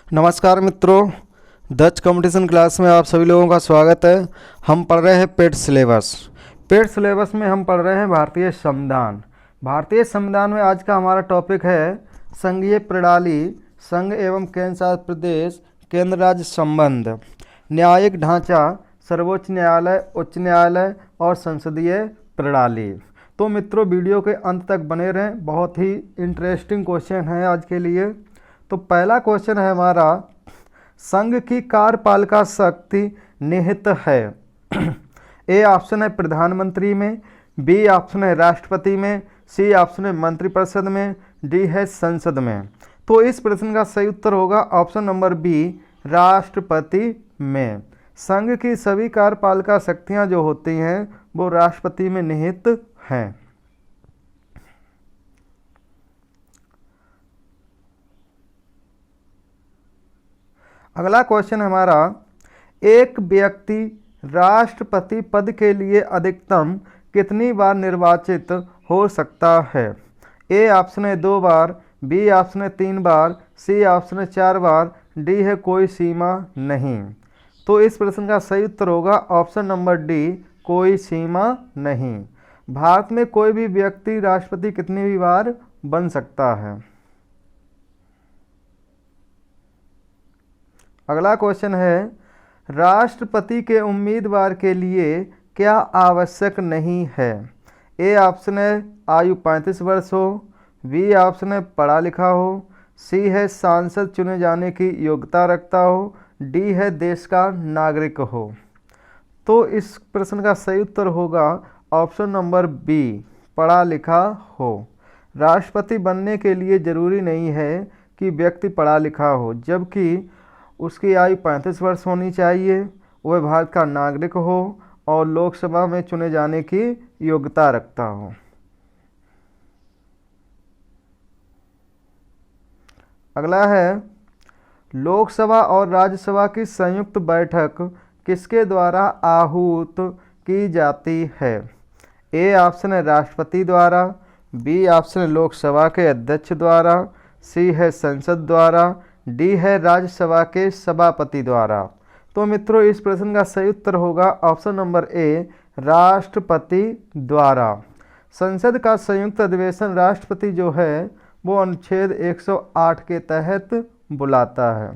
नमस्कार मित्रों, दच competition class में आप सभी लोगों का स्वागत है। हम पढ़ रहे हैं पेट सिलेबस। पेट सिलेबस में हम पढ़ रहे हैं भारतीय संविधान। भारतीय संविधान में आज का हमारा टॉपिक है संघीय प्रणाली, संघ एवं केंद्र शासित प्रदेश, केंद्र राज्य संबंध, न्यायिक ढांचा, सर्वोच्च न्यायालय, उच्च न्यायालय और संसदीय प्रणाली। तो मित्रों, वीडियो के अंत तक बने रहें, बहुत ही इंटरेस्टिंग क्वेश्चन है आज के लिए। तो पहला क्वेश्चन है हमारा, संघ की कार्यपालिका शक्ति निहित है। ए ऑप्शन है प्रधानमंत्री में, बी ऑप्शन है राष्ट्रपति में, सी ऑप्शन है मंत्रिपरिषद में, डी है संसद में। तो इस प्रश्न का सही उत्तर होगा ऑप्शन नंबर बी, राष्ट्रपति में। संघ की सभी कार्यपालिका शक्तियां जो होती हैं वो राष्ट्रपति में निहित हैं। अगला क्वेश्चन हमारा, एक व्यक्ति राष्ट्रपति पद के लिए अधिकतम कितनी बार निर्वाचित हो सकता है? ए ऑप्शन है 2 बार, बी ऑप्शन है 3 बार, सी ऑप्शन है 4 बार, डी है कोई सीमा नहीं। तो इस प्रश्न का सही उत्तर होगा ऑप्शन नंबर डी, कोई सीमा नहीं। भारत में कोई भी व्यक्ति राष्ट्रपति कितनी भी बार बन सकता है। अगला क्वेश्चन है, राष्ट्रपति के उम्मीदवार के लिए क्या आवश्यक नहीं है? ए ऑप्शन है आयु 35 वर्ष हो, बी ऑप्शन है पढ़ा लिखा हो, सी है सांसद चुने जाने की योग्यता रखता हो, डी है देश का नागरिक हो। तो इस प्रश्न का सही उत्तर होगा ऑप्शन नंबर बी, पढ़ा लिखा हो। राष्ट्रपति बनने के लिए ज़रूरी नहीं है कि व्यक्ति पढ़ा लिखा हो, जबकि उसकी आयु 35 वर्ष होनी चाहिए, वह भारत का नागरिक हो और लोकसभा में चुने जाने की योग्यता रखता हो। अगला है, लोकसभा और राज्यसभा की संयुक्त बैठक किसके द्वारा आहूत की जाती है? ए ऑप्शन है राष्ट्रपति द्वारा, बी ऑप्शन है लोकसभा के अध्यक्ष द्वारा, सी है संसद द्वारा, डी है राज्यसभा के सभापति द्वारा। तो मित्रों, इस प्रश्न का सही उत्तर होगा ऑप्शन नंबर ए, राष्ट्रपति द्वारा। संसद का संयुक्त अधिवेशन राष्ट्रपति जो है वो अनुच्छेद 108 के तहत बुलाता है।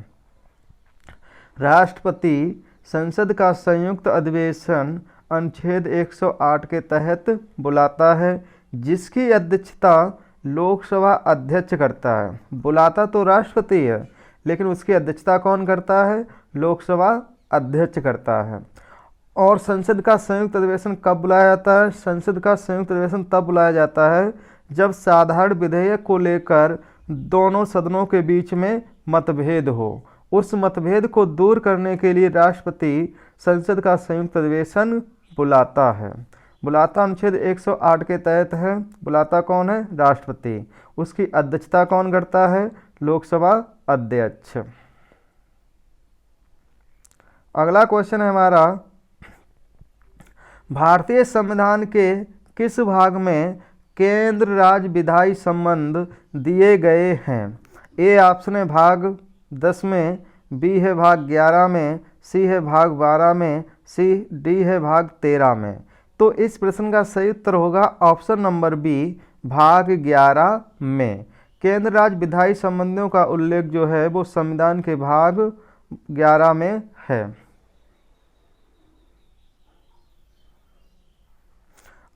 राष्ट्रपति संसद का संयुक्त अधिवेशन अनुच्छेद 108 के तहत बुलाता है, जिसकी अध्यक्षता लोकसभा अध्यक्ष करता है। बुलाता तो राष्ट्रपति है, लेकिन उसकी अध्यक्षता कौन करता है? लोकसभा अध्यक्ष करता है। और संसद का संयुक्त अधिवेशन कब बुलाया जाता है? संसद का संयुक्त अधिवेशन तब बुलाया जाता है जब साधारण विधेयक को लेकर दोनों सदनों के बीच में मतभेद हो। उस मतभेद को दूर करने के लिए राष्ट्रपति संसद का संयुक्त अधिवेशन बुलाता है। बुलाता अनुच्छेद 108 के तहत है। बुलाता कौन है? राष्ट्रपति। उसकी अध्यक्षता कौन करता है? लोकसभा अध्यक्ष। अगला क्वेश्चन है हमारा, भारतीय संविधान के किस भाग में केंद्र राज्य विधायी संबंध दिए गए हैं? ए ऑप्शन है भाग 10 में, बी है भाग 11 में, सी है भाग 12 में, सी डी है भाग 13 में। तो इस प्रश्न का सही उत्तर होगा ऑप्शन नंबर बी, भाग 11 में। केंद्र राज्य विधायी संबंधों का उल्लेख जो है वो संविधान के भाग 11 में है।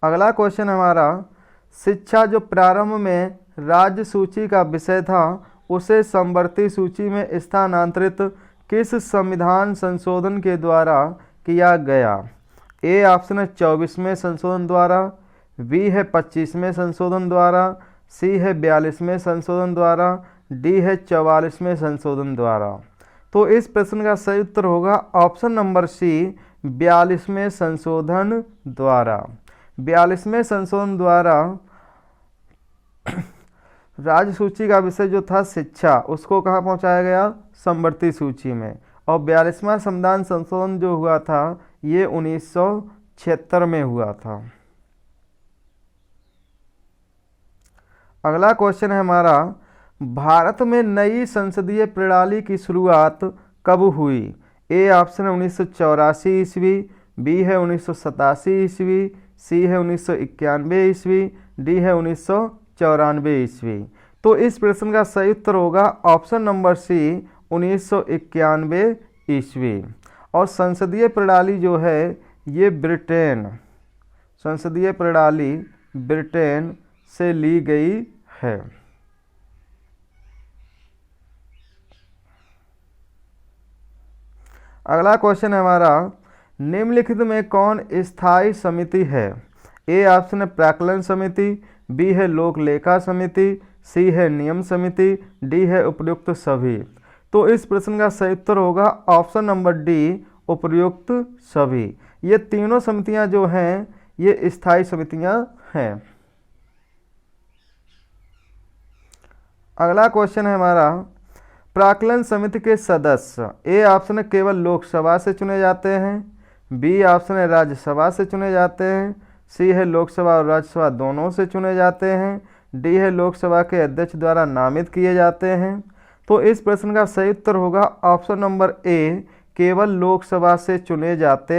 अगला क्वेश्चन हमारा, शिक्षा जो प्रारंभ में राज्य सूची का विषय था उसे समवर्ती सूची में स्थानांतरित किस संविधान संशोधन के द्वारा किया गया? ए ऑप्शन है 24वें संशोधन द्वारा, बी है 25वें संशोधन द्वारा, सी है 42वें संशोधन द्वारा, डी है 44वें संशोधन द्वारा। तो इस प्रश्न का सही उत्तर होगा ऑप्शन नंबर सी, 42वें संशोधन द्वारा। 42वें संशोधन द्वारा राज्य सूची का विषय जो था शिक्षा, उसको कहाँ पहुँचाया गया? समवर्ती सूची में। और 42वां संविधान संशोधन जो हुआ था ये 1976 में हुआ था। अगला क्वेश्चन है हमारा, भारत में नई संसदीय प्रणाली की शुरुआत कब हुई? ए ऑप्शन है 1984 ईस्वी, बी है 1987 ईस्वी, सी है 1991 ईस्वी, डी है 1994 ईस्वी। तो इस प्रश्न का सही उत्तर होगा ऑप्शन नंबर सी 1991 ईस्वी। और संसदीय प्रणाली जो है ये संसदीय प्रणाली ब्रिटेन से ली गई है। अगला क्वेश्चन है हमारा, निम्नलिखित में कौन स्थायी समिति है? ए ऑप्शन है प्राक्कलन समिति, बी है लोक लेखा समिति, सी है नियम समिति, डी है उपयुक्त सभी। तो इस प्रश्न का सही उत्तर होगा ऑप्शन नंबर डी उपयुक्त सभी। ये तीनों समितियां जो हैं ये स्थायी समितियां हैं। अगला क्वेश्चन है हमारा, प्राक्कलन समिति के सदस्य ए ऑप्शन है केवल लोकसभा से चुने जाते हैं, बी ऑप्शन है राज्यसभा से चुने जाते हैं, सी है लोकसभा और राज्यसभा दोनों से चुने जाते हैं, डी है लोकसभा के अध्यक्ष द्वारा नामित किए जाते हैं। तो इस प्रश्न का सही उत्तर होगा ऑप्शन नंबर ए केवल लोकसभा से चुने जाते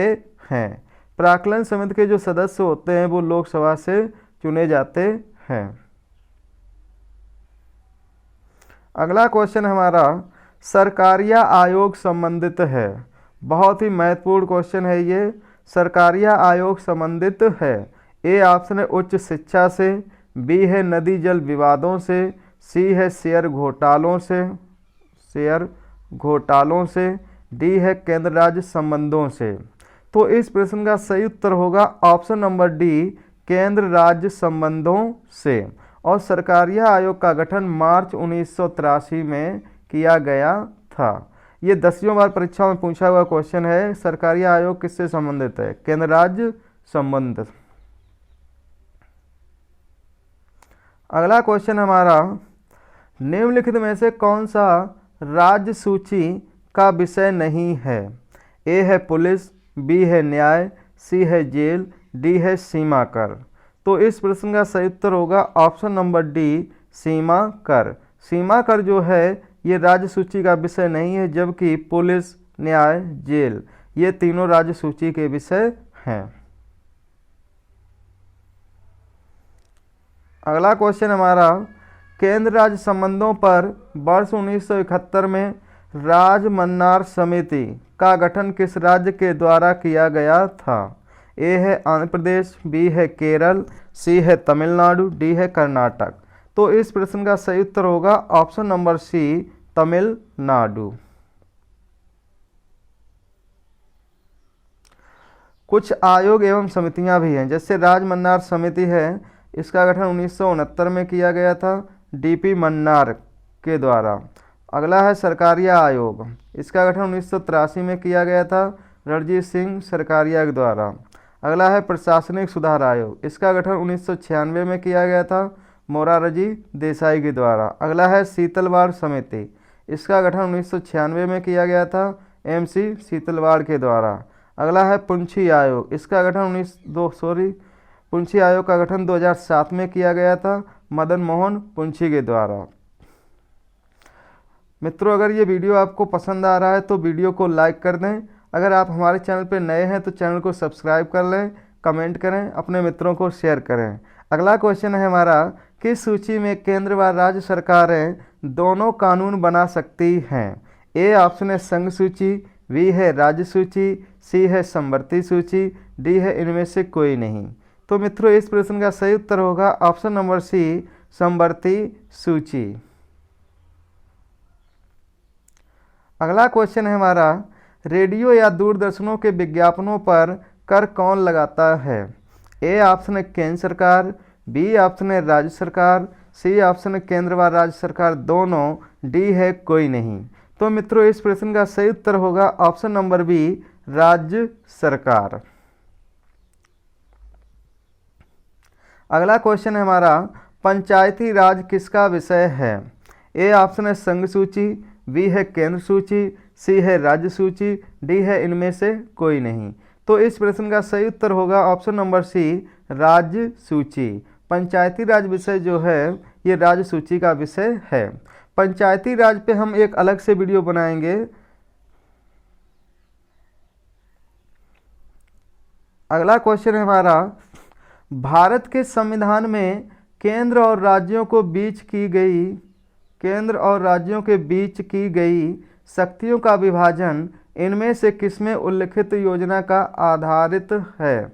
हैं। प्राक्कलन समिति के जो सदस्य होते हैं वो लोकसभा से चुने जाते हैं। अगला क्वेश्चन हमारा, सरकारिया आयोग संबंधित है। बहुत ही महत्वपूर्ण क्वेश्चन है ये। सरकारिया आयोग संबंधित है। ए ऑप्शन है उच्च शिक्षा से, बी है नदी जल विवादों से, सी है शेयर घोटालों से, डी है केंद्र राज्य संबंधों से। तो इस प्रश्न का सही उत्तर होगा ऑप्शन नंबर डी केंद्र राज्य संबंधों से। और सरकारिया आयोग का गठन मार्च 1983 में किया गया था। ये 10वीं बार परीक्षा में पूछा हुआ क्वेश्चन है। सरकारिया आयोग किससे संबंधित है? केंद्र राज्य संबंध। अगला क्वेश्चन हमारा, निम्नलिखित में से कौन सा राज्य सूची का विषय नहीं है? ए है पुलिस, बी है न्याय, सी है जेल, डी है सीमा कर। तो इस प्रश्न का सही उत्तर होगा ऑप्शन नंबर डी सीमा कर। सीमा कर जो है ये राज्य सूची का विषय नहीं है, जबकि पुलिस, न्याय, जेल ये तीनों राज्य सूची के विषय हैं। अगला क्वेश्चन हमारा, केंद्र राज्य संबंधों पर वर्ष 1971 में राजमन्नार समिति का गठन किस राज्य के द्वारा किया गया था? ए है आंध्र प्रदेश, बी है केरल, सी है तमिलनाडु, डी है कर्नाटक। तो इस प्रश्न का सही उत्तर होगा ऑप्शन नंबर सी तमिलनाडु। कुछ आयोग एवं समितियां भी हैं, जैसे राजमन्नार समिति है, इसका गठन 1969 में किया गया था डीपी मन्नार के द्वारा। अगला है सरकारिया आयोग, इसका गठन 1983 में किया गया था रणजीत सिंह सरकारिया के द्वारा। अगला है प्रशासनिक सुधार आयोग, इसका गठन 1996 में किया गया था मोरारजी देसाई के द्वारा। अगला है शीतलवाड़ समिति, इसका गठन 1996 में किया गया था एमसी शीतलवाड़ के द्वारा। अगला है पुंछी आयोग, इसका गठन पुंछी आयोग का गठन 2007 में किया गया था मदन मोहन पुंछी के द्वारा। मित्रों, अगर ये वीडियो आपको पसंद आ रहा है तो वीडियो को लाइक कर दें। अगर आप हमारे चैनल पर नए हैं तो चैनल को सब्सक्राइब कर लें, कमेंट करें, अपने मित्रों को शेयर करें। अगला क्वेश्चन है हमारा, किस सूची में केंद्र व राज्य सरकारें दोनों कानून बना सकती हैं? ए ऑप्शन है संघ सूची, बी है राज्य सूची, सी है समवर्ती सूची, डी है इनमें से कोई नहीं। तो मित्रों, इस प्रश्न का सही उत्तर होगा ऑप्शन नंबर सी समवर्ती सूची। अगला क्वेश्चन है हमारा, रेडियो या दूरदर्शनों के विज्ञापनों पर कर कौन लगाता है? ए ऑप्शन है केंद्र सरकार, बी ऑप्शन है राज्य सरकार, सी ऑप्शन है केंद्र व राज्य सरकार दोनों, डी है कोई नहीं। तो मित्रों, इस प्रश्न का सही उत्तर होगा ऑप्शन नंबर बी राज्य सरकार। अगला क्वेश्चन है हमारा, पंचायती राज किसका विषय है? ए ऑप्शन है संघ सूची, बी है केंद्र सूची, सी है राज्य सूची, डी है इनमें से कोई नहीं। तो इस प्रश्न का सही उत्तर होगा ऑप्शन नंबर सी राज्य सूची। पंचायती राज विषय जो है ये राज्य सूची का विषय है। पंचायती राज पे हम एक अलग से वीडियो बनाएंगे। अगला क्वेश्चन है हमारा, भारत के संविधान में केंद्र और राज्यों के बीच की गई शक्तियों का विभाजन इनमें से किसमें उल्लिखित योजना का आधारित है?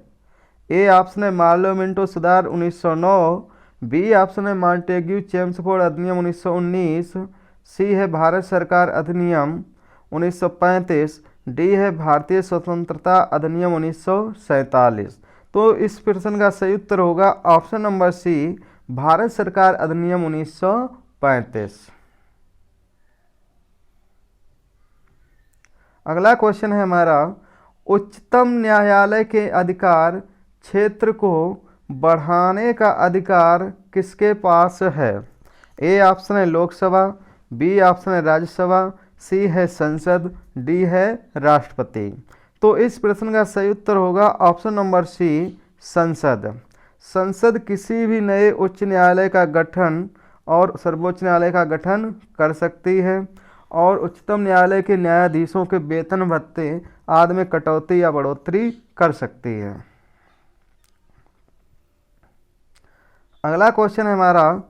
ए ऑप्शन है मार्लो मिंटो सुधार 1909, बी ऑप्शन है मॉन्टेग्यू चेम्सफोर्ड अधिनियम 1919, सी है भारत सरकार अधिनियम 1935, डी है भारतीय स्वतंत्रता अधिनियम 1947। तो इस प्रश्न का सही उत्तर होगा ऑप्शन नंबर सी, भारत सरकार अधिनियम 1935। अगला क्वेश्चन है हमारा, उच्चतम न्यायालय के अधिकार क्षेत्र को बढ़ाने का अधिकार किसके पास है? ए ऑप्शन है लोकसभा, बी ऑप्शन है राज्यसभा, सी है संसद, डी है राष्ट्रपति। तो इस प्रश्न का सही उत्तर होगा ऑप्शन नंबर सी, संसद। संसद किसी भी नए उच्च न्यायालय का गठन और सर्वोच्च न्यायालय का गठन कर सकती है और उच्चतम न्यायालय के न्यायाधीशों के वेतन भत्ते आदि में कटौती या बढ़ोतरी कर सकती है। अगला क्वेश्चन है हमारा,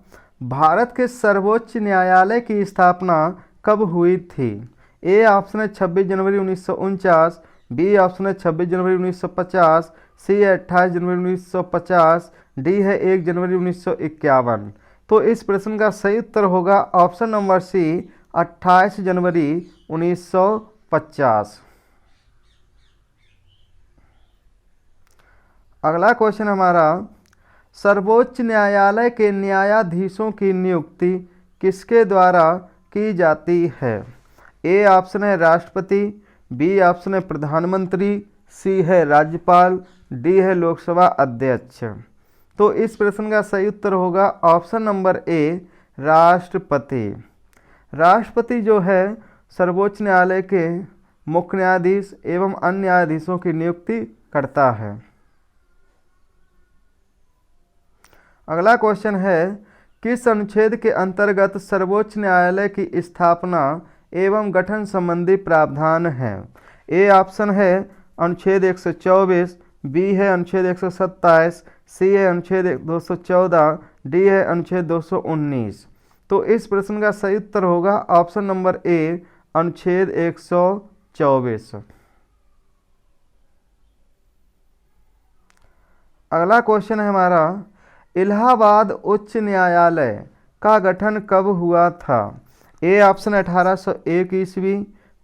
भारत के सर्वोच्च न्यायालय की स्थापना कब हुई थी? ए ऑप्शन है 26 जनवरी 1949, बी ऑप्शन है 26 जनवरी 1950, सी है 28 जनवरी 1950, डी है 1 जनवरी 1951। तो इस प्रश्न का सही उत्तर होगा ऑप्शन नंबर सी, 28 जनवरी 1950। अगला क्वेश्चन हमारा, सर्वोच्च न्यायालय के न्यायाधीशों की नियुक्ति किसके द्वारा की जाती है? ए ऑप्शन है राष्ट्रपति, बी ऑप्शन है प्रधानमंत्री, सी है राज्यपाल, डी है लोकसभा अध्यक्ष। तो इस प्रश्न का सही उत्तर होगा ऑप्शन नंबर ए, राष्ट्रपति। राष्ट्रपति जो है सर्वोच्च न्यायालय के मुख्य न्यायाधीश एवं अन्य न्यायाधीशों की नियुक्ति करता है। अगला क्वेश्चन है, किस अनुच्छेद के अंतर्गत सर्वोच्च न्यायालय की स्थापना एवं गठन संबंधी प्रावधान है? ए ऑप्शन है अनुच्छेद 124, बी है अनुच्छेद 127, सी है अनुच्छेद 214, डी है अनुच्छेद 219। तो इस प्रश्न का सही उत्तर होगा ऑप्शन नंबर ए, अनुच्छेद 124। अगला क्वेश्चन है हमारा, इलाहाबाद उच्च न्यायालय का गठन कब हुआ था? ए ऑप्शन 1801 ईस्वी,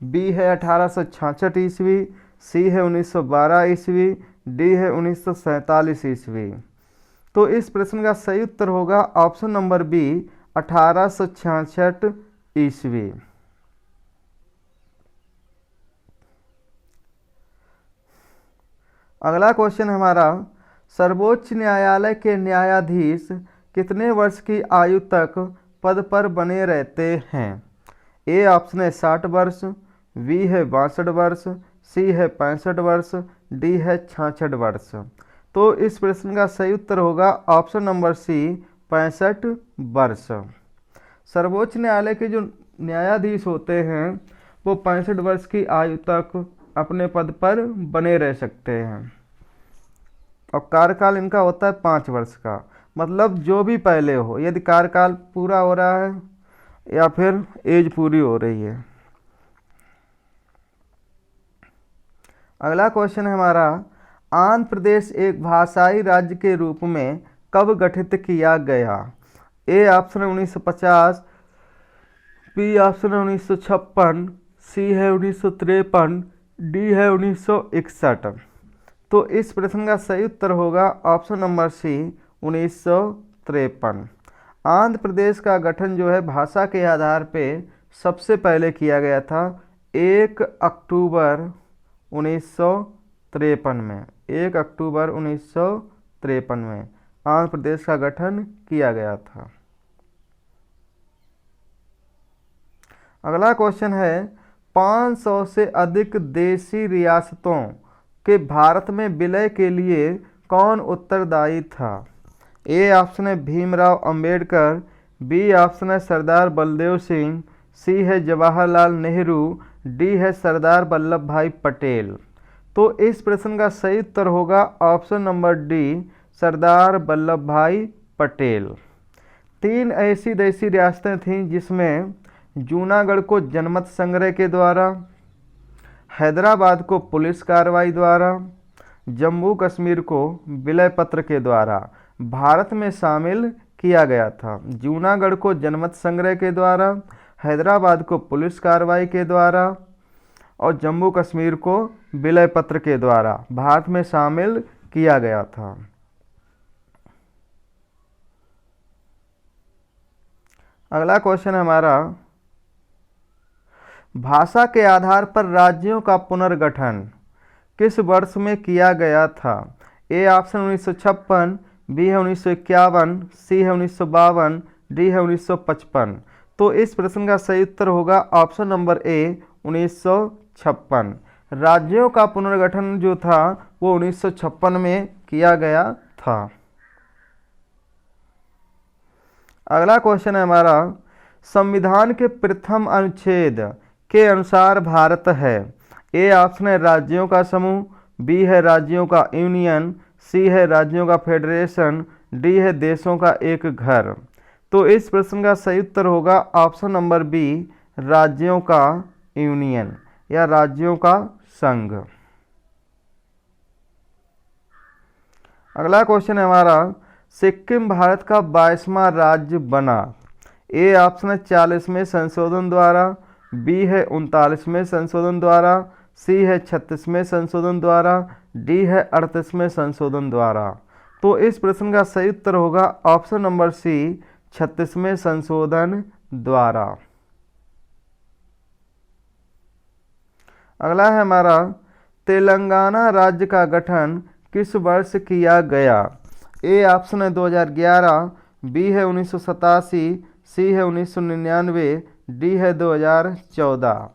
बी है 1866 ईस्वी, सी है 1912 ईस्वी, डी है 1947 ईस्वी। तो इस प्रश्न का सही उत्तर होगा ऑप्शन नंबर बी, 1866 ईस्वी। अगला क्वेश्चन हमारा, सर्वोच्च न्यायालय के न्यायाधीश कितने वर्ष की आयु तक पद पर बने रहते हैं? ए ऑप्शन है 60 वर्ष, बी है 62 वर्ष, सी है 65 वर्ष, डी है 66 वर्ष। तो इस प्रश्न का सही उत्तर होगा ऑप्शन नंबर सी, 65 वर्ष। सर्वोच्च न्यायालय के जो न्यायाधीश होते हैं वो 65 वर्ष की आयु तक अपने पद पर बने रह सकते हैं और कार्यकाल इनका होता है 5 वर्ष का। मतलब जो भी पहले हो, यदि कार्यकाल पूरा हो रहा है या फिर एज पूरी हो रही है। अगला क्वेश्चन है हमारा, आंध्र प्रदेश एक भाषाई राज्य के रूप में कब गठित किया गया? ए ऑप्शन है 1950, बी ऑप्शन है 1956, सी है 1953, डी है 1961। तो इस प्रश्न का सही उत्तर होगा ऑप्शन नंबर सी, 1953। आंध्र प्रदेश का गठन जो है भाषा के आधार पे सबसे पहले किया गया था 1 अक्टूबर 1953 में। 1 अक्टूबर 1953 में आंध्र प्रदेश का गठन किया गया था। अगला क्वेश्चन है, 500 से अधिक देशी रियासतों के भारत में विलय के लिए कौन उत्तरदायी था? ए ऑप्शन है भीमराव अंबेडकर, बी ऑप्शन है सरदार बलदेव सिंह, सी है जवाहरलाल नेहरू, डी है सरदार वल्लभ भाई पटेल। तो इस प्रश्न का सही उत्तर होगा option number D, Sardar Vallabh भाई पटेल। 3 ऐसी देशी रियासतें थीं जिसमें जूनागढ़ को जनमत संग्रह के द्वारा, हैदराबाद को पुलिस कार्रवाई द्वारा, जम्मू कश्मीर को विलय पत्र के द्वारा भारत में शामिल किया गया था। जूनागढ़ को जनमत संग्रह के द्वारा, हैदराबाद को पुलिस कार्रवाई के द्वारा और जम्मू कश्मीर को विलय पत्र के द्वारा भारत में शामिल किया गया था। अगला क्वेश्चन है हमारा, भाषा के आधार पर राज्यों का पुनर्गठन किस वर्ष में किया गया था? ए ऑप्शन 1956, बी है 1951, सी है 1952, डी है 1955। तो इस प्रश्न का सही उत्तर होगा ऑप्शन नंबर ए, 1956। राज्यों का पुनर्गठन जो था वो 1956 में किया गया था। अगला क्वेश्चन है हमारा, संविधान के प्रथम अनुच्छेद के अनुसार भारत है। ए ऑप्शन है राज्यों का समूह, बी है राज्यों का यूनियन, सी है राज्यों का फेडरेशन, डी है देशों का एक घर। तो इस प्रश्न का सही उत्तर होगा ऑप्शन नंबर बी, राज्यों का यूनियन या राज्यों का संघ। अगला क्वेश्चन है हमारा, सिक्किम भारत का 22वां राज्य बना। ए ऑप्शन है 40वें संशोधन द्वारा, बी है 39वें संशोधन द्वारा, सी है 36वें संशोधन द्वारा, डी है 38वें संशोधन द्वारा। तो इस प्रश्न का सही उत्तर होगा ऑप्शन नंबर सी, 36वें संशोधन द्वारा। अगला है हमारा, तेलंगाना राज्य का गठन किस वर्ष किया गया? ए ऑप्शन है 2011, बी है 1987, सी है 1999, डी है 2014।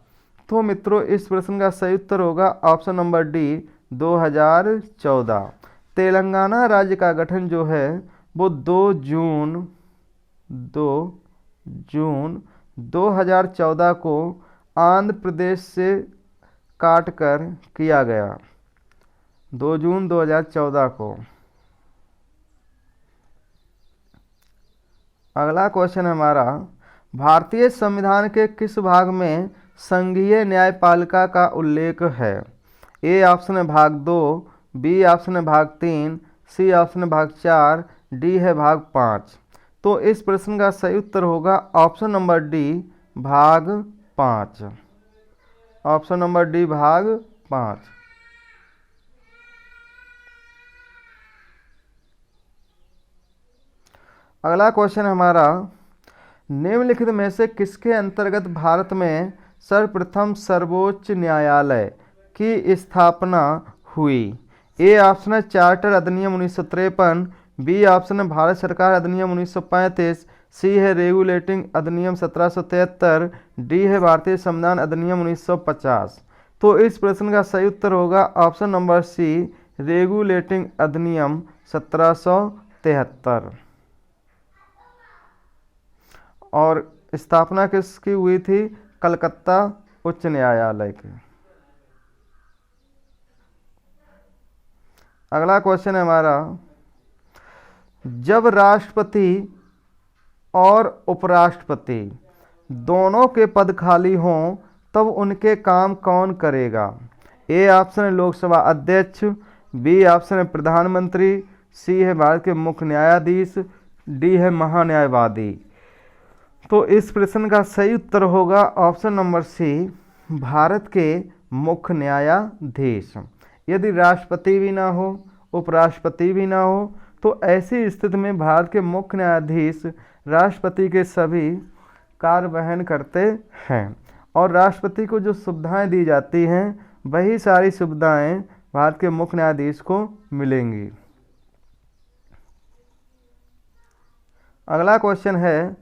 तो मित्रों इस प्रश्न का सही उत्तर होगा ऑप्शन नंबर डी, 2014। तेलंगाना राज्य का गठन जो है वो 2 जून 2014 को आंध्र प्रदेश से काटकर किया गया। 2 जून 2014 को। अगला क्वेश्चन है हमारा, भारतीय संविधान के किस भाग में संघीय न्यायपालिका का उल्लेख है? ए ऑप्शन है भाग 2, बी ऑप्शन है भाग 3, सी ऑप्शन है भाग 4, डी है भाग 5। तो इस प्रश्न का सही उत्तर होगा ऑप्शन नंबर डी, भाग 5। ऑप्शन नंबर डी, भाग 5। अगला क्वेश्चन हमारा, निम्नलिखित में से किसके अंतर्गत भारत में सर्वप्रथम सर्वोच्च न्यायालय की स्थापना हुई? ए ऑप्शन है चार्टर अधिनियम 1953, बी ऑप्शन है भारत सरकार अधिनियम 1935, सी है रेगुलेटिंग अधिनियम 1773, डी है भारतीय संविधान अधिनियम 1950। तो इस प्रश्न का सही उत्तर होगा ऑप्शन नंबर सी, रेगुलेटिंग अधिनियम 1773। और स्थापना किसकी हुई थी? कलकत्ता उच्च न्यायालय की। अगला क्वेश्चन है हमारा, जब राष्ट्रपति और उपराष्ट्रपति दोनों के पद खाली हों तब उनके काम कौन करेगा? ए ऑप्शन है लोकसभा अध्यक्ष, बी ऑप्शन है प्रधानमंत्री, सी है भारत के मुख्य न्यायाधीश, डी है महान्यायवादी। तो इस प्रश्न का सही उत्तर होगा ऑप्शन नंबर सी, भारत के मुख्य न्यायाधीश। यदि राष्ट्रपति भी ना हो, उपराष्ट्रपति भी ना हो, तो ऐसी स्थिति में भारत के मुख्य न्यायाधीश राष्ट्रपति के सभी कार्य वहन करते हैं और राष्ट्रपति को जो सुविधाएं दी जाती हैं वही सारी सुविधाएं भारत के मुख्य न्यायाधीश को मिलेंगी। अगला क्वेश्चन है,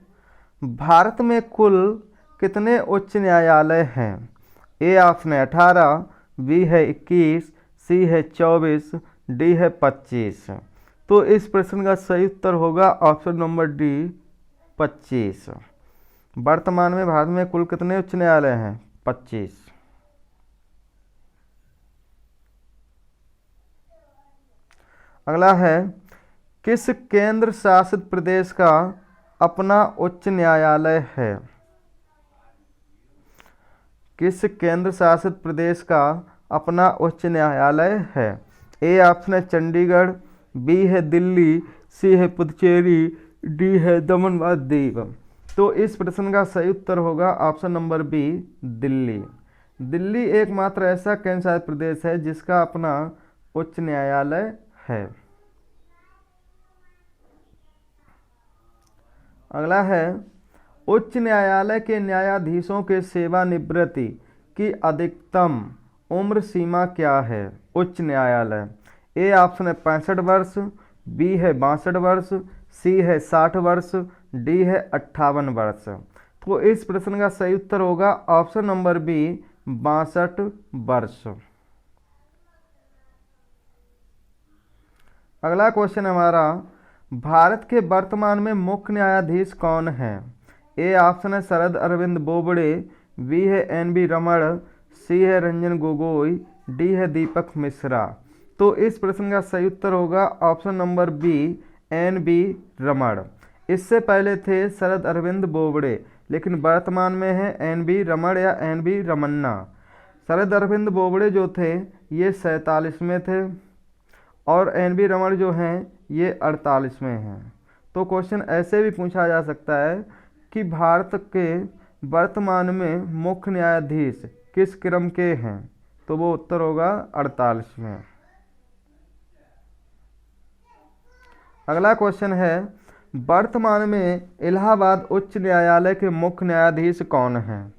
भारत में कुल कितने उच्च न्यायालय हैं? ए ऑप्शन है 18, बी है 21, सी है 24, डी है 25। तो इस प्रश्न का सही उत्तर होगा ऑप्शन नंबर डी, 25। वर्तमान में भारत में कुल कितने उच्च न्यायालय हैं? 25। अगला है, किस केंद्र शासित प्रदेश का अपना उच्च न्यायालय है? किस केंद्र शासित प्रदेश का अपना उच्च न्यायालय है? ए ऑप्शन है चंडीगढ़, बी है दिल्ली, सी है पुदुचेरी, डी है दमन व दीव। तो इस प्रश्न का सही उत्तर होगा option number B, Delhi. Delhi एकमात्र ऐसा केंद्र शासित प्रदेश है जिसका अपना उच्च न्यायालय है। अगला है, उच्च न्यायालय के न्यायाधीशों के सेवानिवृत्ति की अधिकतम उम्र सीमा क्या है? उच्च न्यायालय, ए ऑप्शन है 65 वर्ष, बी है 62 वर्ष, सी है 60 वर्ष, डी है 58 वर्ष। तो इस प्रश्न का सही उत्तर होगा ऑप्शन नंबर बी, 62 वर्ष। अगला क्वेश्चन हमारा, भारत के वर्तमान में मुख्य न्यायाधीश कौन है? ए ऑप्शन है शरद अरविंद बोबड़े, बी है एन.वी. रमण, सी है रंजन गोगोई, डी है दीपक मिश्रा। तो इस प्रश्न का सही उत्तर होगा ऑप्शन नंबर बी, एन.वी. रमण। इससे पहले थे शरद अरविंद बोबड़े, लेकिन वर्तमान में है एन.वी. रमण या एन.वी. रमन्ना। शरद अरविंद बोबड़े जो थे ये 47 में थे और एन.वी. रमण जो हैं ये 48 में हैं। तो क्वेश्चन ऐसे भी पूछा जा सकता है कि भारत के वर्तमान में मुख्य न्यायाधीश किस क्रम के हैं? तो वो उत्तर होगा 48 में। अगला क्वेश्चन है, वर्तमान में इलाहाबाद उच्च न्यायालय के मुख्य न्यायाधीश कौन हैं?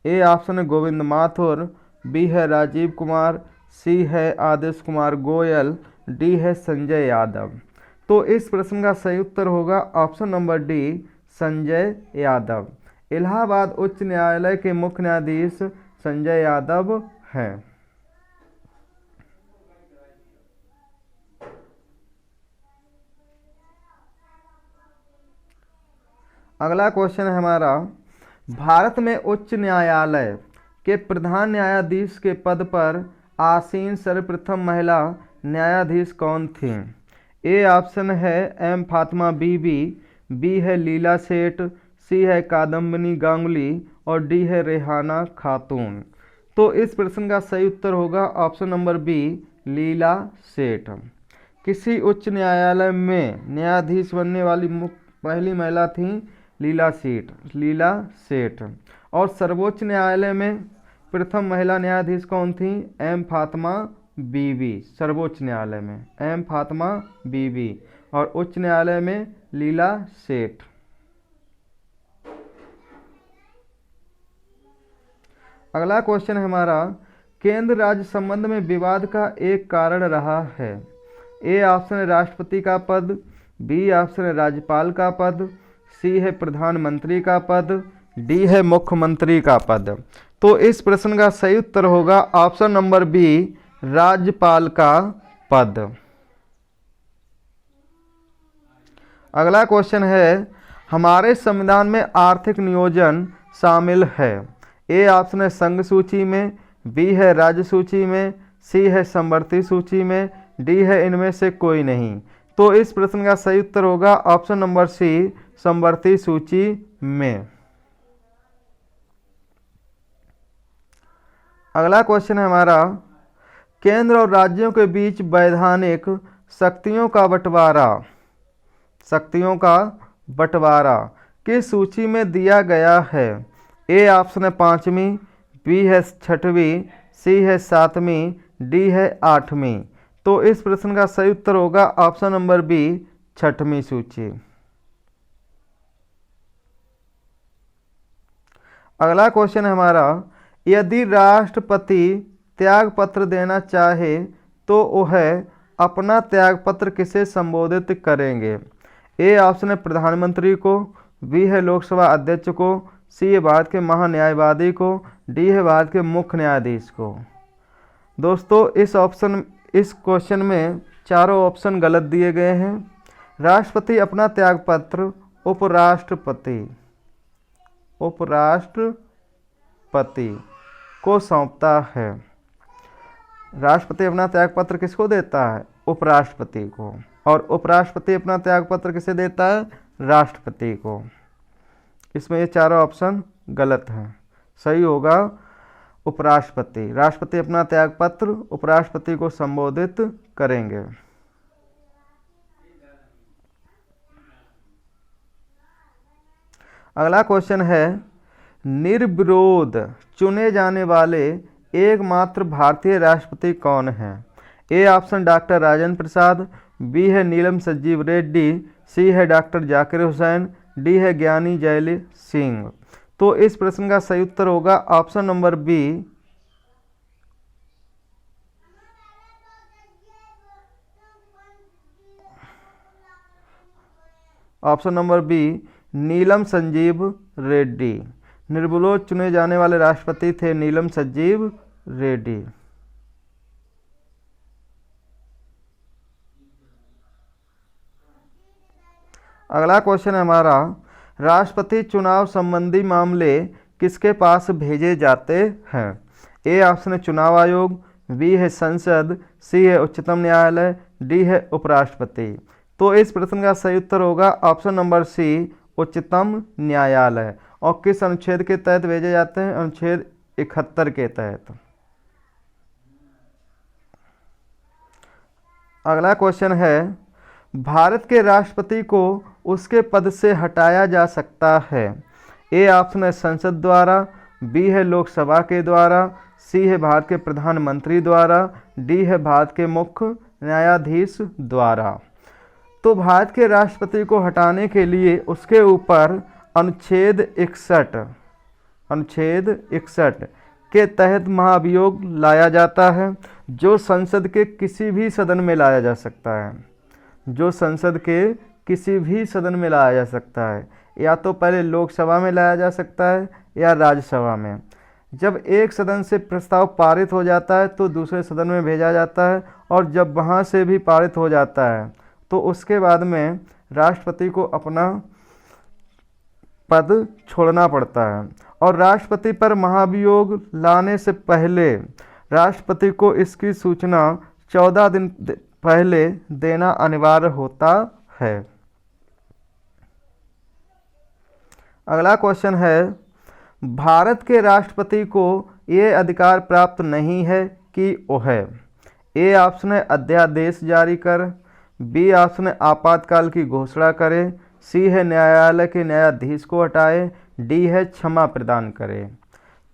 ए ऑप्शन है गोविंद माथुर, बी है राजीव कुमार, सी है आदेश कुमार गोयल, डी है संजय यादव। तो इस प्रश्न का सही उत्तर होगा option number D, Sanjay Yadav. Allahabad उच्च न्यायालय के मुख्य न्यायाधीश संजय यादव हैं। अगला क्वेश्चन है हमारा, भारत में उच्च न्यायालय के प्रधान न्यायाधीश के पद पर आसीन सर्वप्रथम महिला न्यायाधीश कौन थी? ए ऑप्शन है एम फातिमा बीबी, बी है लीला सेठ, सी है कादम्बिनी गांगुली और डी है रेहाना खातून। तो इस प्रश्न का सही उत्तर होगा ऑप्शन नंबर बी, लीला सेठ। किसी उच्च न्यायालय में न्यायाधीश बनने वाली पहली महिला थी लीला सेठ। और सर्वोच्च न्यायालय में प्रथम महिला न्यायाधीश कौन थी? एम फातिमा बीबी। सर्वोच्च न्यायालय में एम फातिमा बीबी और उच्च न्यायालय में लीला सेठ। अगला क्वेश्चन है हमारा, केंद्र राज्य संबंध में विवाद का एक कारण रहा है। ए ऑप्शन है राष्ट्रपति का पद, बी ऑप्शन है राज्यपाल का पद, सी है प्रधानमंत्री का पद, डी है मुख्यमंत्री का पद। तो इस प्रश्न का सही उत्तर होगा ऑप्शन नंबर बी, राज्यपाल का पद। अगला क्वेश्चन है, हमारे संविधान में आर्थिक नियोजन शामिल है। ए ऑप्शन है संघ सूची में, बी है राज्य सूची में, सी है समवर्ती सूची में, डी है इनमें से कोई नहीं। तो इस प्रश्न का सही उत्तर होगा ऑप्शन नंबर सी, समवर्ती सूची में। अगला क्वेश्चन है हमारा, केंद्र और राज्यों के बीच वैधानिक शक्तियों का बंटवारा किस सूची में दिया गया है? ए ऑप्शन है 5वीं, बी है 6वीं, सी है 7वीं, डी है 8वीं। तो इस प्रश्न का सही उत्तर होगा ऑप्शन नंबर बी, 6वीं सूची। अगला क्वेश्चन है हमारा, यदि राष्ट्रपति त्यागपत्र देना चाहे तो वह अपना त्यागपत्र किसे संबोधित करेंगे? ए ऑप्शन है प्रधानमंत्री को, बी है लोकसभा अध्यक्ष को, सी है भारत के महान्यायवादी को, डी है भारत के मुख्य न्यायाधीश को। दोस्तों इस क्वेश्चन में चारों ऑप्शन गलत दिए गए हैं। राष्ट्रपति अपना त्यागपत्र उपराष्ट्रपति को सौंपता है। राष्ट्रपति अपना त्यागपत्र किसको देता है? उपराष्ट्रपति को। और उपराष्ट्रपति अपना त्यागपत्र किसे देता है? राष्ट्रपति को। इसमें ये चारों ऑप्शन गलत हैं। सही होगा उपराष्ट्रपति। राष्ट्रपति अपना त्यागपत्र उपराष्ट्रपति को संबोधित करेंगे। अगला क्वेश्चन है, निर्विरोध चुने जाने वाले एकमात्र भारतीय राष्ट्रपति कौन है? A option doctor Rajendra Prasad, B है नीलम संजीव रेड्डी, सी है डॉक्टर जाकिर हुसैन, डी है ज्ञानी जैल सिंह। तो इस प्रश्न का सही उत्तर होगा option number B, option number B Neelam Sanjiva Reddy. निर्विरोध चुने जाने वाले राष्ट्रपति थे नीलम संजीव रेड्डी। अगला क्वेश्चन है हमारा, राष्ट्रपति चुनाव संबंधी मामले किसके पास भेजे जाते हैं? ए ऑप्शन है चुनाव आयोग, बी है संसद, सी है उच्चतम न्यायालय, डी है उपराष्ट्रपति। तो इस प्रश्न का सही उत्तर होगा ऑप्शन नंबर सी, उच्चतम न्यायालय। और किस अनुच्छेद के तहत भेजे जाते हैं? अनुच्छेद 71 के तहत। अगला क्वेश्चन है, भारत के राष्ट्रपति को उसके पद से हटाया जा सकता है। ए ऑप्शन है संसद द्वारा, बी है लोकसभा के द्वारा, सी है भारत के प्रधानमंत्री द्वारा, डी है भारत के मुख्य न्यायाधीश द्वारा। तो भारत के राष्ट्रपति को हटाने के लिए उसके ऊपर अनुच्छेद 61 के तहत महाभियोग लाया जाता है, जो संसद के किसी भी सदन में लाया जा सकता है। जो संसद के किसी भी सदन में लाया जा सकता है, या तो पहले लोकसभा में लाया जा सकता है या राज्यसभा में। जब एक सदन से प्रस्ताव पारित हो जाता है तो दूसरे सदन में भेजा जाता है, और जब वहाँ से भी पारित हो जाता है तो उसके बाद में राष्ट्रपति को अपना पद छोड़ना पड़ता है। और राष्ट्रपति पर महाभियोग लाने से पहले राष्ट्रपति को इसकी सूचना 14 दिन पहले देना अनिवार्य होता है। अगला क्वेश्चन है, भारत के राष्ट्रपति को ये अधिकार प्राप्त नहीं है कि वह ए ऑप्शन है अध्यादेश जारी कर, बी ऑप्शन है आपातकाल की घोषणा करे, सी है न्यायालय के न्यायाधीश को हटाए, डी है क्षमा प्रदान करे।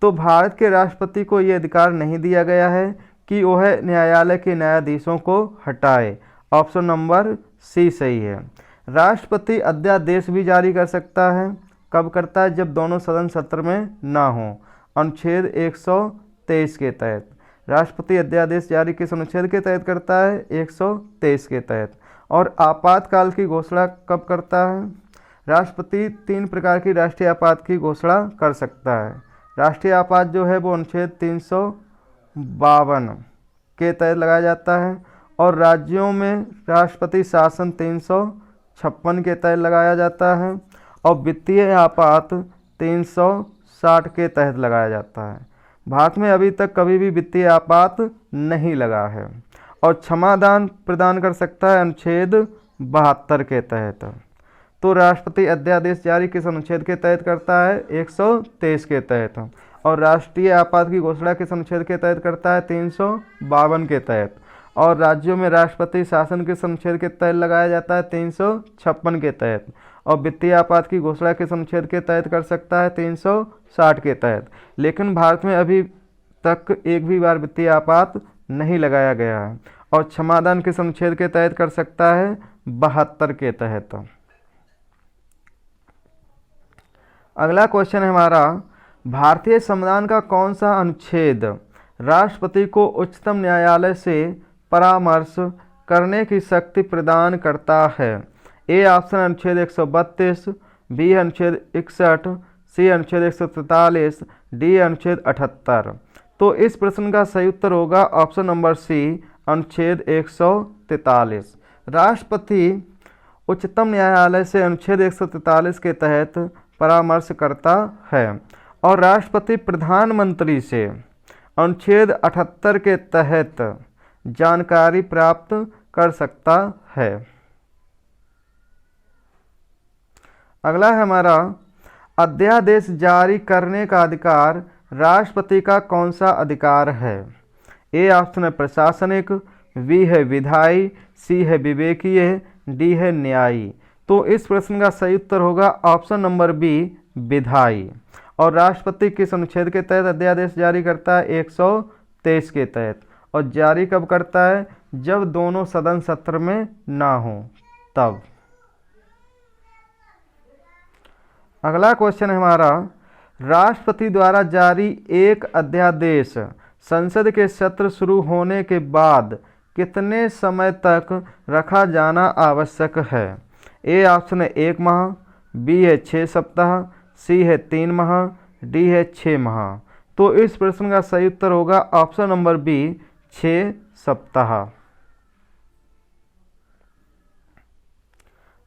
तो भारत के राष्ट्रपति को ये अधिकार नहीं दिया गया है कि वह न्यायालय के न्यायाधीशों को हटाए। ऑप्शन नंबर सी सही है। राष्ट्रपति अध्यादेश भी जारी कर सकता है। कब करता है? जब दोनों सदन सत्र में ना हो। अनुच्छेद 123 के तहत राष्ट्रपति अध्यादेश जारी किस अनुच्छेद के तहत करता है? 123 के तहत। और आपातकाल की घोषणा कब करता है? राष्ट्रपति 3 प्रकार की राष्ट्रीय आपात की घोषणा कर सकता है। राष्ट्रीय आपात जो है वो अनुच्छेद 352 के तहत लगाया जाता है, और राज्यों में राष्ट्रपति शासन 356 के तहत लगाया जाता है, और वित्तीय आपात 360 के तहत लगाया जाता है। भारत में अभी तक कभी भी वित्तीय आपात नहीं लगा है। और क्षमादान प्रदान कर सकता है अनुच्छेद 72 के तहत। तो राष्ट्रपति अध्यादेश जारी किस अनुच्छेद के तहत करता है? 123 के तहत। और राष्ट्रीय आपात की घोषणा किस अनुच्छेद के तहत करता है? 352 के तहत। और राज्यों में राष्ट्रपति शासन किस अनुच्छेद के तहत लगाया जाता है? 356 के तहत। और वित्तीय आपात की घोषणा किस अनुच्छेद के तहत कर सकता है? 360 के तहत। लेकिन भारत में अभी तक एक भी बार वित्तीय आपात नहीं लगाया गया है। और क्षमादान किस अनुच्छेद के तहत कर सकता है? 72 के तहत। अगला क्वेश्चन है हमारा, भारतीय संविधान का कौन सा अनुच्छेद राष्ट्रपति को उच्चतम न्यायालय से परामर्श करने की शक्ति प्रदान करता है? ए ऑप्शन अनुच्छेद 132, बी अनुच्छेद 61, सी अनुच्छेद 143, डी अनुच्छेद 78। तो इस प्रश्न का सही उत्तर होगा ऑप्शन नंबर सी अनुच्छेद 143। राष्ट्रपति उच्चतम न्यायालय से अनुच्छेद 143 के तहत परामर्श करता है और राष्ट्रपति प्रधानमंत्री से अनुच्छेद 78 के तहत जानकारी प्राप्त कर सकता है। अगला है हमारा अध्यादेश जारी करने का अधिकार राष्ट्रपति का कौन सा अधिकार है? ए ऑप्शन है प्रशासनिक, बी है विधायी, सी है विवेकीय, डी है न्यायी। तो इस प्रश्न का सही उत्तर होगा ऑप्शन नंबर बी विधायी। और राष्ट्रपति किस अनुच्छेद के तहत अध्यादेश जारी करता है? 123 के तहत। और जारी कब करता है? जब दोनों सदन सत्र में ना हो तब। अगला क्वेश्चन है हमारा राष्ट्रपति द्वारा जारी एक अध्यादेश संसद के सत्र शुरू होने के बाद कितने समय तक रखा जाना आवश्यक है? ए ऑप्शन है 1 माह, बी है 6 सप्ताह, सी है 3 माह, डी है 6 माह। तो इस प्रश्न का सही उत्तर होगा ऑप्शन नंबर बी 6 सप्ताह।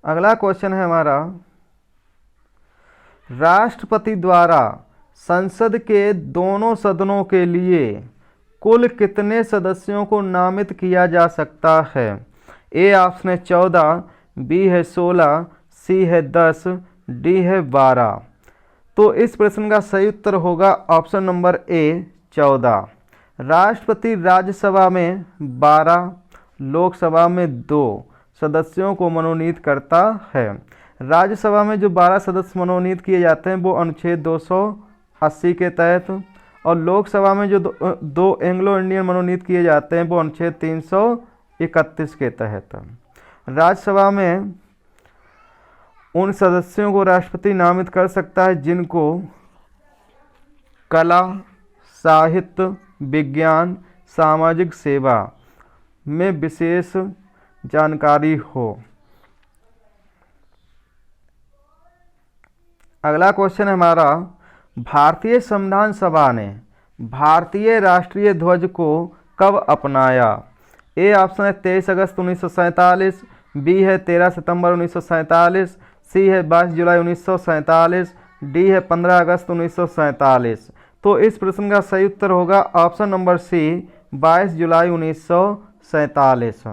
अगला क्वेश्चन है हमारा राष्ट्रपति द्वारा संसद के दोनों सदनों के लिए कुल कितने सदस्यों को नामित किया जा सकता है? ए ऑप्शन है 14, बी है 16, सी है 10, डी है 12। तो इस प्रश्न का सही उत्तर होगा ऑप्शन नंबर ए 14। राष्ट्रपति राज्यसभा में 12, लोकसभा में 2 सदस्यों को मनोनीत करता है। राज्यसभा में जो 12 सदस्य मनोनीत किए जाते हैं वो अनुच्छेद 280 के तहत, और लोकसभा में जो दो एंग्लो इंडियन मनोनीत किए जाते हैं वो अनुच्छेद 331 के तहत। राज्यसभा में उन सदस्यों को राष्ट्रपति नामित कर सकता है जिनको कला, साहित्य, विज्ञान, सामाजिक सेवा में विशेष जानकारी हो। अगला क्वेश्चन है हमारा भारतीय संविधान सभा ने भारतीय राष्ट्रीय ध्वज को कब अपनाया? ए ऑप्शन है 23 अगस्त 1947, बी है 13 सितंबर 1947, सी है 22 जुलाई 1947, डी है 15 अगस्त 1947। तो इस प्रश्न का सही उत्तर होगा ऑप्शन नंबर सी 22 जुलाई 1947।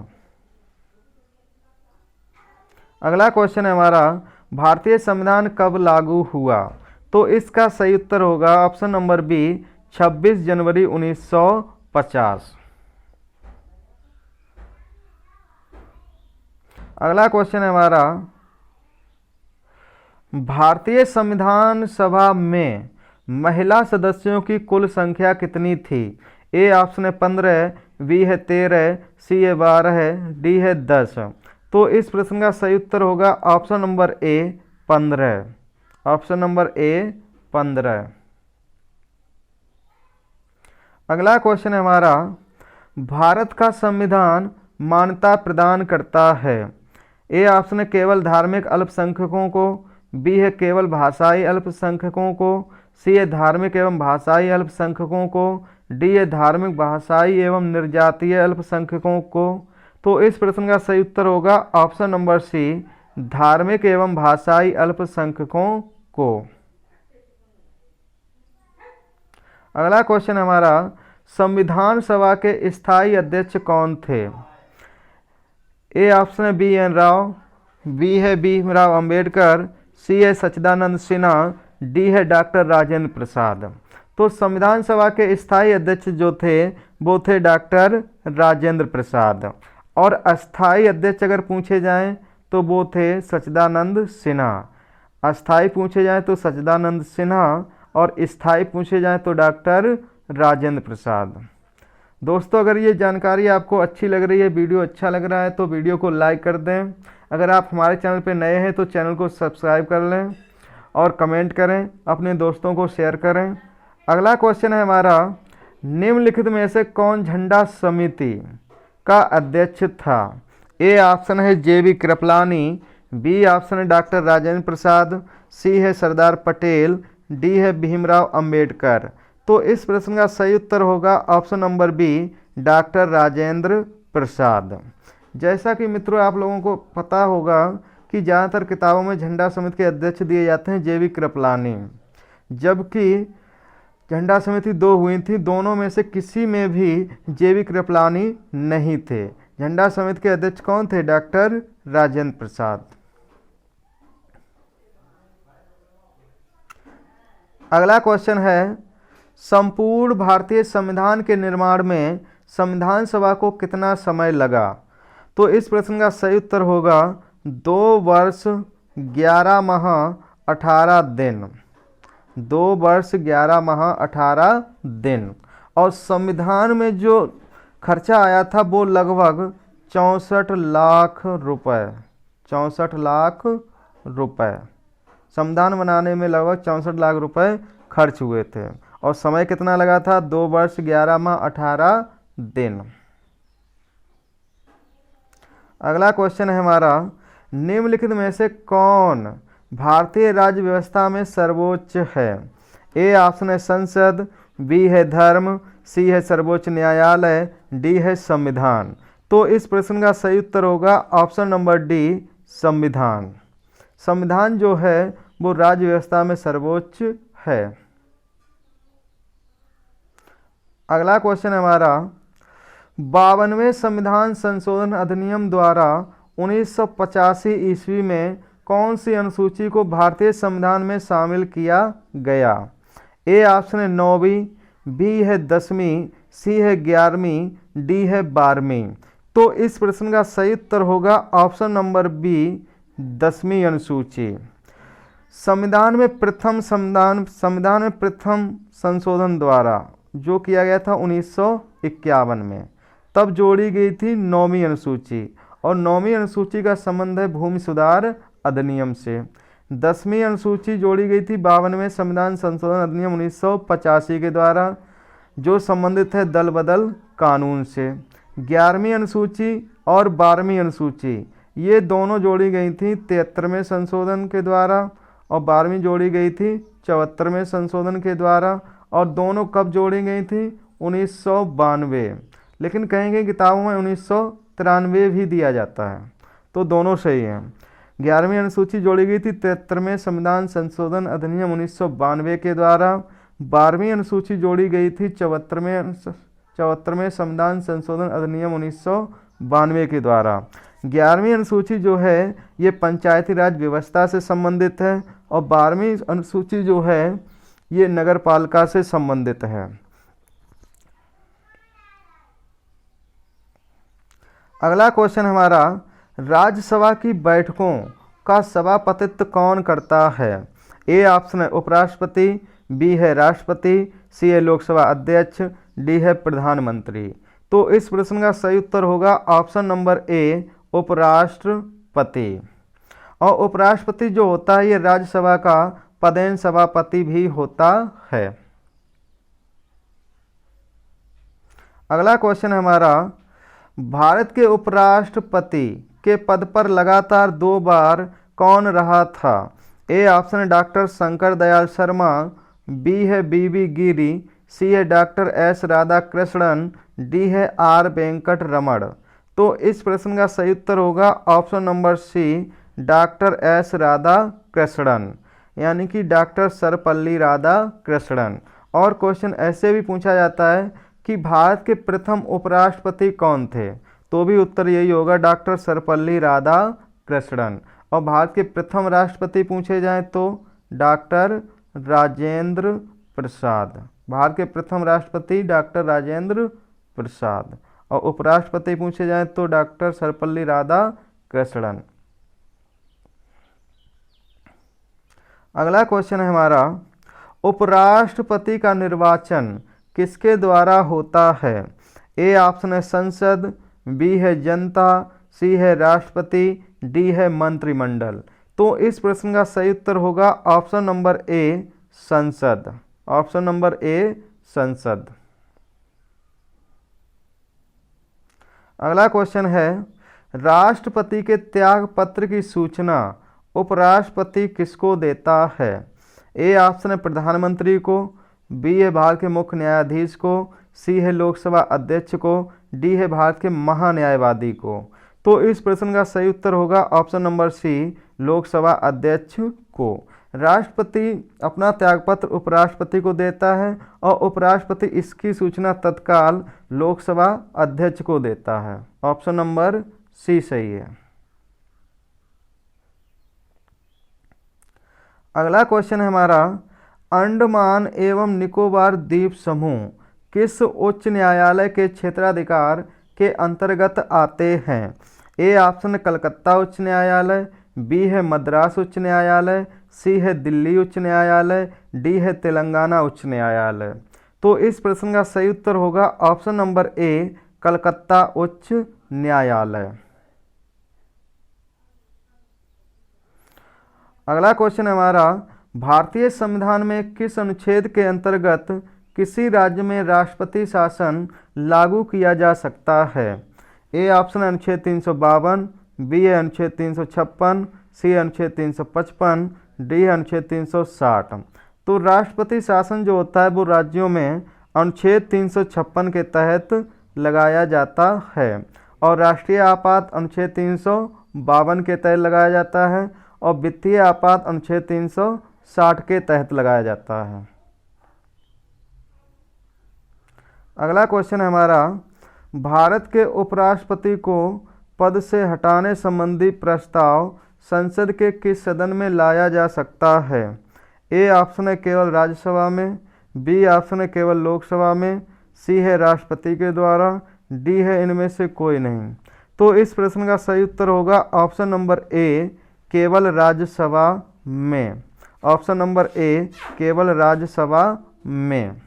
अगला क्वेश्चन है हमारा भारतीय संविधान कब लागू हुआ? तो इसका सही उत्तर होगा ऑप्शन नंबर बी 26 जनवरी 1950। अगला क्वेश्चन है हमारा भारतीय संविधान सभा में महिला सदस्यों की कुल संख्या कितनी थी? ए ऑप्शन है 15, बी है 13, सी है 12, डी है 10। तो इस प्रश्न का सही उत्तर होगा option number A 15। Option number A 15। अगला क्वेश्चन है हमारा भारत का संविधान मान्यता प्रदान करता है। ए ऑप्शन है केवल धार्मिक अल्पसंख्यकों को, बी है केवल भाषाई अल्पसंख्यकों को, सी है धार्मिक एवं भाषाई अल्पसंख्यकों को, डी है धार्मिक भाषाई एवं निर्जातीय अल्पसंख्यकों को। तो इस प्रश्न का सही उत्तर होगा ऑप्शन नंबर सी धार्मिक एवं भाषाई अल्पसंख्यकों को। अगला क्वेश्चन हमारा संविधान सभा के स्थायी अध्यक्ष कौन थे? ए ऑप्शन है बी एन राव, बी है भीमराव अंबेडकर, सी है सच्चिदानंद सिन्हा, डी है डॉक्टर राजेंद्र प्रसाद। तो संविधान सभा के स्थायी अध्यक्ष जो थे वो थे डॉक्टर राजेंद्र प्रसाद, और अस्थाई अध्यक्ष अगर पूछे जाएं तो वो थे सच्चिदानंद सिन्हा। अस्थाई पूछे जाएं तो सच्चिदानंद सिन्हा, और स्थाई पूछे जाएं तो डॉक्टर राजेंद्र प्रसाद। दोस्तों अगर ये जानकारी आपको अच्छी लग रही है, वीडियो अच्छा लग रहा है तो वीडियो को लाइक कर दें। अगर आप हमारे चैनल पर नए हैं तो चैनल को सब्सक्राइब कर लें और कमेंट करें, अपने दोस्तों को शेयर करें। अगला क्वेश्चन है हमारा निम्नलिखित में से कौन झंडा समिति का अध्यक्ष था? ए ऑप्शन है जे.बी. कृपलानी, बी ऑप्शन है डॉक्टर राजेंद्र प्रसाद, सी है सरदार पटेल, डी है भीमराव अंबेडकर। तो इस प्रश्न का सही उत्तर होगा option number B doctor Rajendra Prasad. जैसा कि मित्रों आप लोगों को पता होगा कि ज़्यादातर किताबों में झंडा समिति के अध्यक्ष दिए जाते हैं जेवी कृपलानी, जबकि झंडा समिति 2 हुई थी, दोनों में से किसी में भी जेवी कृपलानी नहीं थे। झंडा समिति के अध्यक्ष कौन थे? डॉक्टर राजेंद्र प्रसाद। अगला क्वेश्चन है, संपूर्ण भारतीय संविधान के निर्माण में संविधान सभा को कितना समय लगा? तो इस प्रश्न का सही उत्तर होगा 2 वर्ष 11 माह 18 दिन। 2 वर्ष 11 माह 18 दिन। और संविधान में जो खर्चा आया था वो लगभग 64 लाख रुपए। 64 लाख रुपए संविधान बनाने में लगभग 64 लाख रुपए खर्च हुए थे। और समय कितना लगा था? 2 वर्ष 11 माह 18 दिन। अगला क्वेश्चन है हमारा, निम्नलिखित में से कौन भारतीय राज्य व्यवस्था में सर्वोच्च है? ए ऑप्शन है संसद, बी है धर्म, सी है सर्वोच्च न्यायालय, डी है संविधान। तो इस प्रश्न का सही उत्तर होगा ऑप्शन नंबर डी, संविधान। संविधान जो है वो राज्य व्यवस्था में सर्वोच्च है। अगला क्वेश्चन है हमारा, 52वें संविधान संशोधन अधिनियम द्वारा 1985 ईस्वी में कौन सी अनुसूची को भारतीय संविधान में शामिल किया गया? ए ऑप्शन है 9वीं, बी है 10वीं, सी है 11वीं, डी है 12वीं। तो इस प्रश्न का सही उत्तर होगा ऑप्शन नंबर बी, 10वीं अनुसूची। संविधान में प्रथम संशोधन द्वारा जो किया गया था 1951 में, तब जोड़ी गई थी 9वीं अनुसूची। और 9वीं अनुसूची का संबंध है भूमि सुधार अधिनियम से। 10वीं अनुसूची जोड़ी गई थी 52वें संविधान संशोधन अधिनियम 1985 के द्वारा, जो संबंधित है दल बदल कानून से। 11वीं अनुसूची और 12वीं अनुसूची ये दोनों जोड़ी गई थी 73वें संशोधन के द्वारा, और 12वीं जोड़ी गई थी 74वें संशोधन के द्वारा। और दोनों कब जोड़ी गई थी? 1992। लेकिन कहीं कहीं किताबों में 1993 भी दिया जाता है, तो दोनों सही हैं। 11वीं अनुसूची जोड़ी गई थी 73वें संविधान संशोधन अधिनियम 1992 के द्वारा। 12वीं अनुसूची जोड़ी गई थी 74वें संविधान संशोधन अधिनियम 1992 के द्वारा। 11वीं अनुसूची जो है ये पंचायती राज व्यवस्था से संबंधित है, और 12वीं अनुसूची जो है ये नगर पालिका से संबंधित है। अगला क्वेश्चन हमारा, राज्यसभा की बैठकों का सभापतित्व कौन करता है? ए ऑप्शन है उपराष्ट्रपति, बी है राष्ट्रपति, सी है लोकसभा अध्यक्ष, डी है प्रधानमंत्री। तो इस प्रश्न का सही उत्तर होगा ऑप्शन नंबर ए, उपराष्ट्रपति। और उपराष्ट्रपति जो होता है ये राज्यसभा का पदेन सभापति भी होता है। अगला क्वेश्चन है हमारा, भारत के उपराष्ट्रपति के पद पर लगातार 2 बार कौन रहा था? ए ऑप्शन है डॉक्टर शंकर दयाल शर्मा, बी है बीवी गिरी, सी है डॉक्टर एस राधाकृष्णन, डी है आर वेंकट रमण। तो इस प्रश्न का सही उत्तर होगा option number C, doctor S Radhakrishnan, यानी कि डॉक्टर सर्वपल्ली राधाकृष्णन। और क्वेश्चन ऐसे भी पूछा जाता है कि भारत के प्रथम उपराष्ट्रपति कौन थे? तो भी उत्तर यही होगा डॉक्टर सर्वपल्ली राधाकृष्णन। और भारत के प्रथम राष्ट्रपति पूछे जाएं तो डॉक्टर राजेंद्र प्रसाद। भारत के प्रथम राष्ट्रपति डॉक्टर राजेंद्र प्रसाद। और उपराष्ट्रपति पूछे जाएं तो डॉक्टर सर्वपल्ली राधाकृष्णन। अगला क्वेश्चन है हमारा, उपराष्ट्रपति का निर्वाचन किसके द्वारा होता है? ए ऑप्शन है संसद, बी है जनता, सी है राष्ट्रपति, डी है मंत्रिमंडल। तो इस प्रश्न का सही उत्तर होगा ऑप्शन नंबर ए, संसद। ऑप्शन नंबर ए, संसद। अगला क्वेश्चन है, राष्ट्रपति के त्याग पत्र की सूचना उपराष्ट्रपति किसको देता है? ए ऑप्शन है प्रधानमंत्री को, बी है भारत के मुख्य न्यायाधीश को, सी है लोकसभा अध्यक्ष को, डी है भारत के महान्यायवादी को। तो इस प्रश्न का सही उत्तर होगा ऑप्शन नंबर सी, लोकसभा अध्यक्ष को। राष्ट्रपति अपना त्यागपत्र उपराष्ट्रपति को देता है और उपराष्ट्रपति इसकी सूचना तत्काल लोकसभा अध्यक्ष को देता है। ऑप्शन नंबर सी सही है। अगला क्वेश्चन है हमारा, अंडमान एवं निकोबार द्वीप समूह किस उच्च न्यायालय के क्षेत्राधिकार के अंतर्गत आते हैं? ए ऑप्शन कलकत्ता उच्च न्यायालय, बी है मद्रास उच्च न्यायालय, सी है दिल्ली उच्च न्यायालय, डी है तेलंगाना उच्च न्यायालय। तो इस प्रश्न का सही उत्तर होगा ऑप्शन नंबर ए, कलकत्ता उच्च न्यायालय। अगला क्वेश्चन है हमारा, भारतीय संविधान में किस अनुच्छेद के अंतर्गत किसी राज्य में राष्ट्रपति शासन लागू किया जा सकता है? ए ऑप्शन अनुच्छेद 352, बी है अनुच्छेद 356, सी अनुच्छेद 355, डी अनुच्छेद 360। तो राष्ट्रपति शासन जो होता है वो राज्यों में अनुच्छेद 356 के तहत लगाया जाता है और राष्ट्रीय आपात अनुच्छेद 352 के तहत लगाया जाता है और वित्तीय आपात अनुच्छेद 360 के तहत लगाया जाता है। अगला क्वेश्चन है हमारा, भारत के उपराष्ट्रपति को पद से हटाने संबंधी प्रस्ताव संसद के किस सदन में लाया जा सकता है? ए ऑप्शन है केवल राज्यसभा में, बी ऑप्शन है केवल लोकसभा में, सी है राष्ट्रपति के द्वारा, डी है इनमें से कोई नहीं। तो इस प्रश्न का सही उत्तर होगा ऑप्शन नंबर ए, केवल राज्यसभा में। ऑप्शन नंबर ए, केवल राज्यसभा में।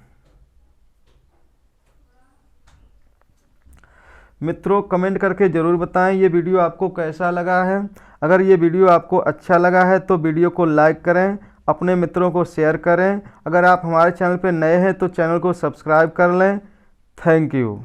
मित्रों कमेंट करके ज़रूर बताएं ये वीडियो आपको कैसा लगा है। अगर ये वीडियो आपको अच्छा लगा है तो वीडियो को लाइक करें, अपने मित्रों को शेयर करें। अगर आप हमारे चैनल पर नए हैं तो चैनल को सब्सक्राइब कर लें। Thank you.